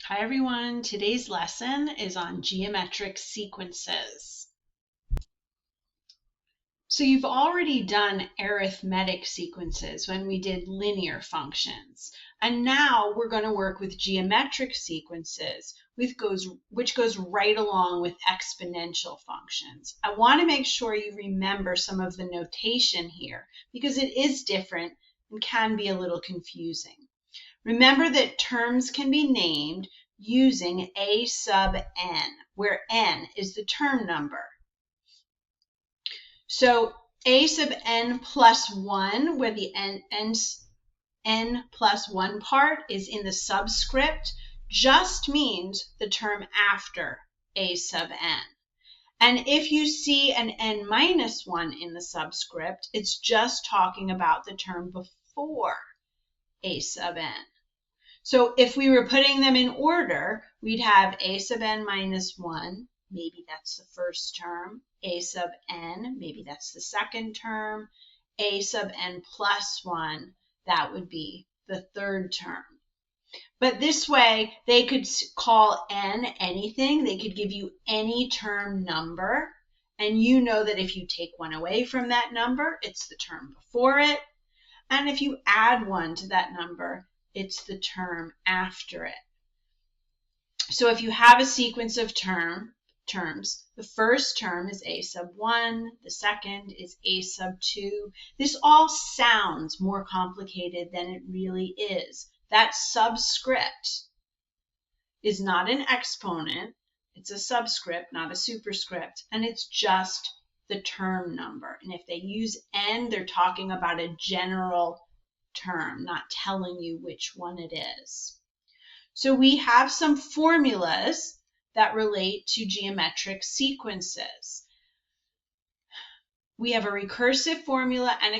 Hi everyone, today's lesson is on geometric sequences. So you've already done arithmetic sequences when we did linear functions. And now we're going to work with geometric sequences, which goes right along with exponential functions. I want to make sure you remember some of the notation here because it is different and can be a little confusing. Remember that terms can be named using a sub n, where n is the term number. So a sub n plus 1, where the n plus 1 part is in the subscript, just means the term after a sub n. And if you see an n minus 1 in the subscript, it's just talking about the term before a sub n. So if we were putting them in order, we'd have a sub n minus 1, maybe that's the first term, a sub n, maybe that's the second term, a sub n plus 1, that would be the third term. But this way, they could call n anything. They could give you any term number, and you know that if you take one away from that number, it's the term before it, and if you add one to that number, it's the term after it. So if you have a sequence of terms, the first term is a sub 1, the second is a sub 2. This all sounds more complicated than it really is. That subscript is not an exponent, it's a subscript, not a superscript, and it's just the term number. And if they use n, they're talking about a general term, not telling you which one it is. So we have some formulas that relate to geometric sequences. We have a recursive formula and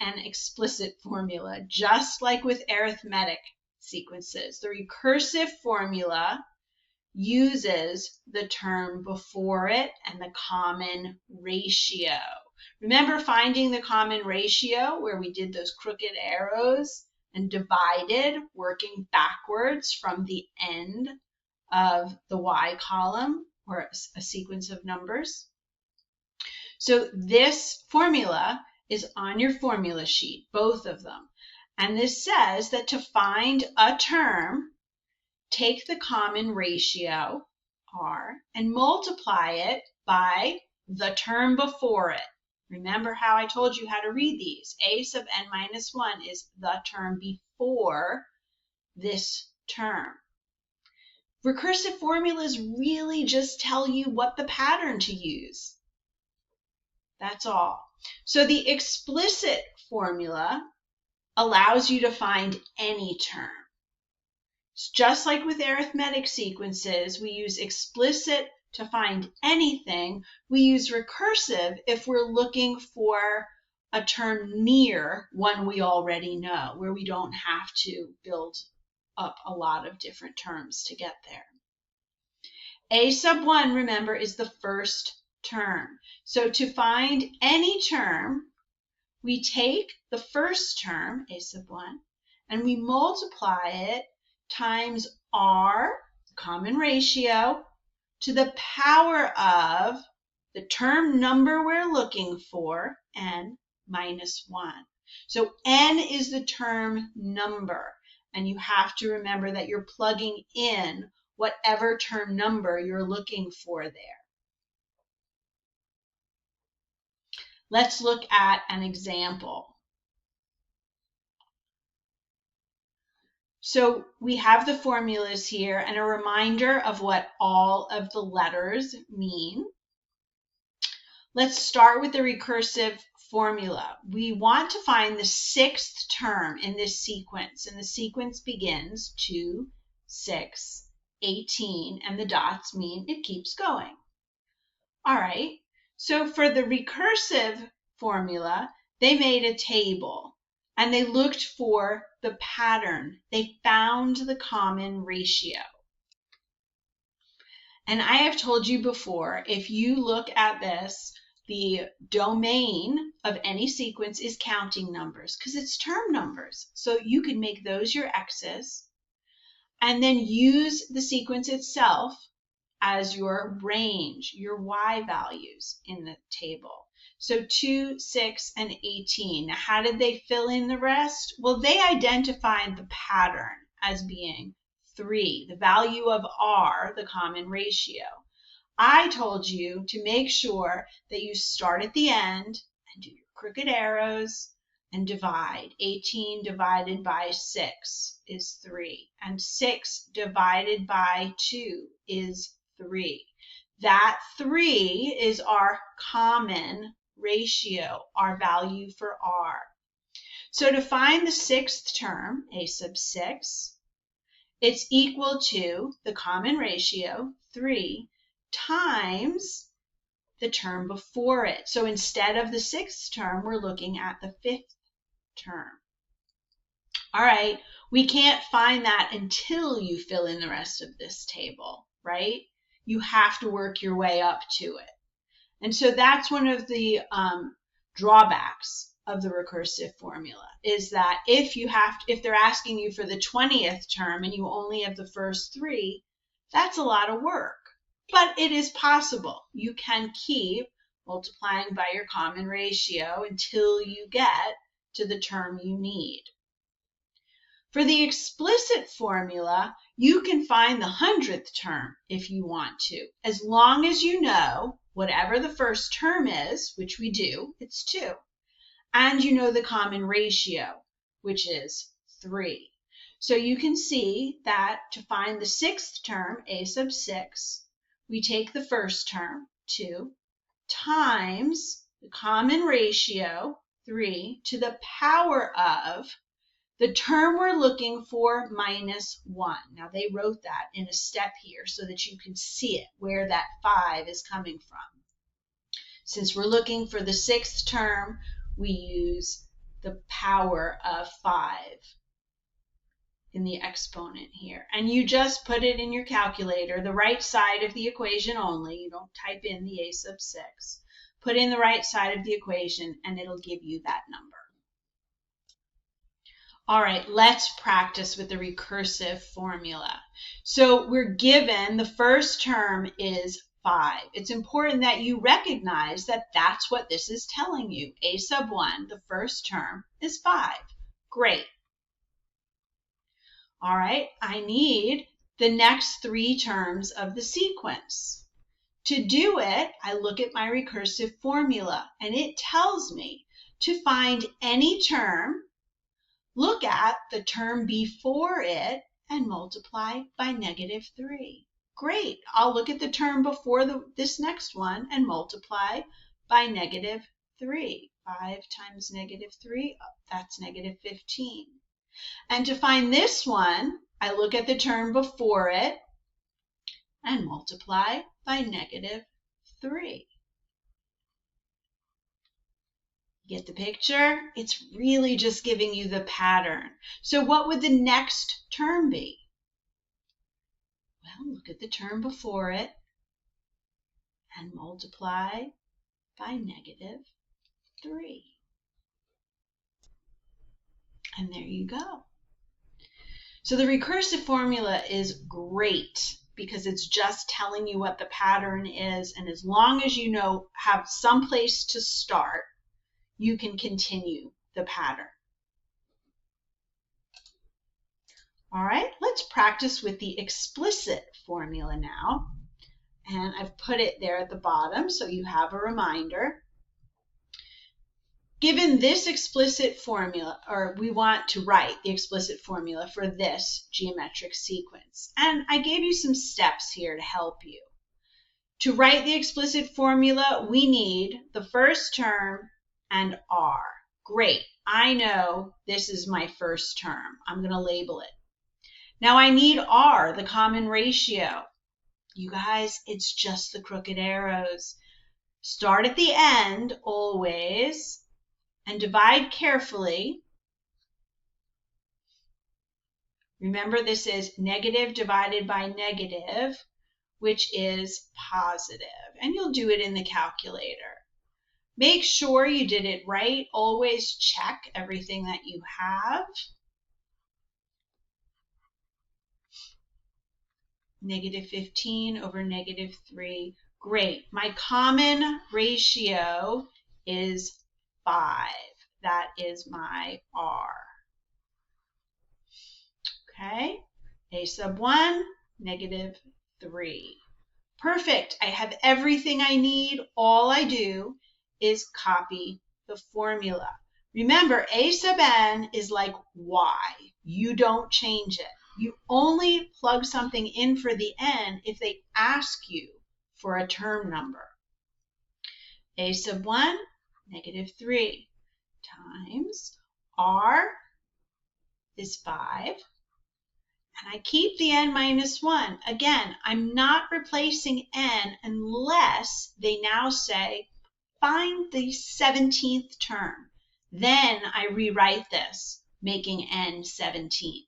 an explicit formula, just like with arithmetic sequences. The recursive formula uses the term before it and the common ratio. Remember finding the common ratio where we did those crooked arrows and divided, working backwards from the end of the y column or a sequence of numbers? So this formula is on your formula sheet, both of them. And this says that to find a term, take the common ratio, r, and multiply it by the term before it. Remember how I told you how to read these. A sub n minus 1 is the term before this term. Recursive formulas really just tell you what the pattern to use. That's all. So the explicit formula allows you to find any term. It's just like with arithmetic sequences, we use explicit to find anything. We use recursive if we're looking for a term near one we already know, where we don't have to build up a lot of different terms to get there. A sub 1, remember, is the first term. So to find any term, we take the first term, a sub 1, and we multiply it times r, common ratio, to the power of the term number we're looking for, n minus 1. So n is the term number, and you have to remember that you're plugging in whatever term number you're looking for there. Let's look at an example. So we have the formulas here and a reminder of what all of the letters mean. Let's start with the recursive formula. We want to find the sixth term in this sequence, and the sequence begins 2, 6, 18, and the dots mean it keeps going. All right, so for the recursive formula, they made a table. And they looked for the pattern. They found the common ratio. And I have told you before, if you look at this, the domain of any sequence is counting numbers because it's term numbers. So you can make those your x's. and then use the sequence itself as your range, your y values in the table. So 2, 6, and 18. Now, how did they fill in the rest? Well, they identified the pattern as being 3, the value of r, the common ratio. I told you to make sure that you start at the end and do your crooked arrows and divide. 18 divided by 6 is 3, and 6 divided by 2 is 3. That 3 is our common ratio, our value for r. So to find the sixth term, a sub 6, it's equal to the common ratio, 3, times the term before it. So instead of the sixth term, we're looking at the fifth term. All right, we can't find that until you fill in the rest of this table, right? You have to work your way up to it. And so that's one of the drawbacks of the recursive formula, is that if they're asking you for the 20th term and you only have the first 3, that's a lot of work. But it is possible. You can keep multiplying by your common ratio until you get to the term you need. For the explicit formula, you can find the 100th term if you want to, as long as you know whatever the first term is, which we do, it's 2, and you know the common ratio, which is 3. So you can see that to find the sixth term, a sub 6, we take the first term, 2, times the common ratio, 3, to the power of the term we're looking for minus 1. Now they wrote that in a step here so that you can see it, where that 5 is coming from. Since we're looking for the sixth term, we use the power of 5 in the exponent here. And you just put it in your calculator, the right side of the equation only. You don't type in the a sub 6. Put in the right side of the equation and it'll give you that number. All right, let's practice with the recursive formula. So we're given the first term is 5. It's important that you recognize that that's what this is telling you. A sub 1, the first term, is 5. Great. All right, I need the next 3 terms of the sequence. To do it, I look at my recursive formula, and it tells me to find any term, look at the term before it, and multiply by negative 3. Great. I'll look at the term before this next one and multiply by negative 3. 5 times negative 3, that's negative 15. And to find this one, I look at the term before it and multiply by negative 3. Get the picture? It's really just giving you the pattern. So what would the next term be? Well, look at the term before it and multiply by negative 3. And there you go. So the recursive formula is great because it's just telling you what the pattern is, and as long as you have some place to start, you can continue the pattern. All right, let's practice with the explicit formula now. And I've put it there at the bottom so you have a reminder. Given this explicit formula, or we want to write the explicit formula for this geometric sequence. And I gave you some steps here to help you. To write the explicit formula, we need the first term and r. Great, I know this is my first term. I'm going to label it. Now I need r, the common ratio. You guys, it's just the crooked arrows. Start at the end always and divide carefully. Remember, this is negative divided by negative, which is positive. And you'll do it in the calculator. Make sure you did it right. Always check everything that you have. negative 15 over negative 3. Great. My common ratio is 5. That is my R. Okay. A sub 1, negative 3. Perfect. I have everything I need. All I do is copy the formula. Remember, A sub n is like y. You don't change it. You only plug something in for the n if they ask you for a term number. A sub 1, negative 3, times R is 5. And I keep the n minus 1. Again, I'm not replacing n unless they now say, find the 17th term. Then I rewrite this, making n 17.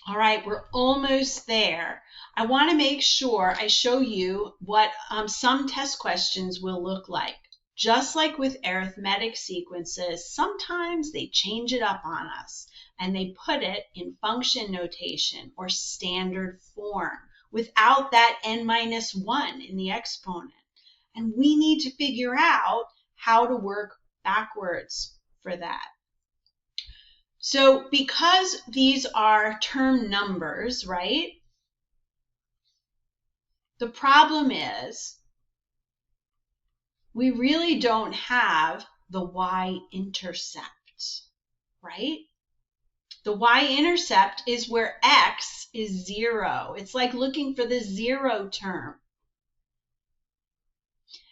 All right, we're almost there. I want to make sure I show you what some test questions will look like. Just like with arithmetic sequences, sometimes they change it up on us and they put it in function notation or standard form without that n minus 1 in the exponent. And we need to figure out how to work backwards for that. So because these are term numbers, right? The problem is we really don't have the y-intercept, right? The y-intercept is where x is 0. It's like looking for the 0 term.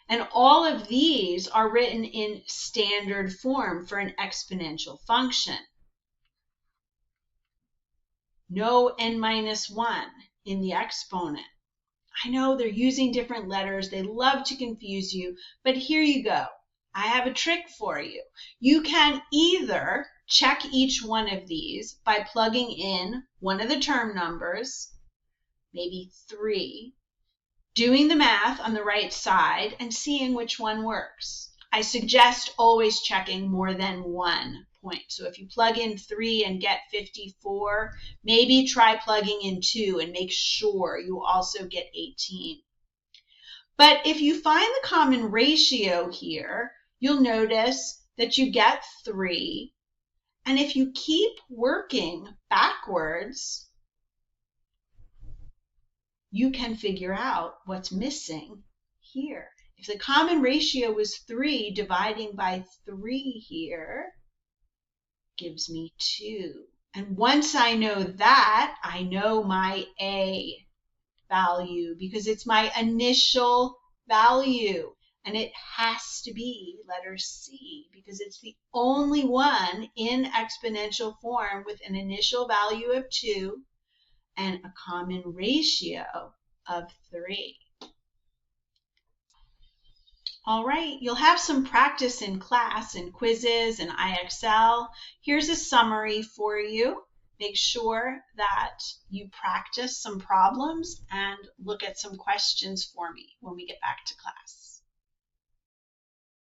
And all of these are written in standard form for an exponential function. No n minus 1 in the exponent. I know they're using different letters. They love to confuse you, but here you go. I have a trick for you. You can either check each one of these by plugging in one of the term numbers, maybe 3, doing the math on the right side and seeing which one works. I suggest always checking more than 1 point. So if you plug in 3 and get 54, maybe try plugging in 2 and make sure you also get 18. But if you find the common ratio here, you'll notice that you get 3. And if you keep working backwards, you can figure out what's missing here. If the common ratio was 3, dividing by 3 here gives me 2. And once I know that, I know my A value because it's my initial value. And it has to be letter C because it's the only one in exponential form with an initial value of 2 and a common ratio of 3. All right, you'll have some practice in class and quizzes and IXL. Here's a summary for you. Make sure that you practice some problems and look at some questions for me when we get back to class.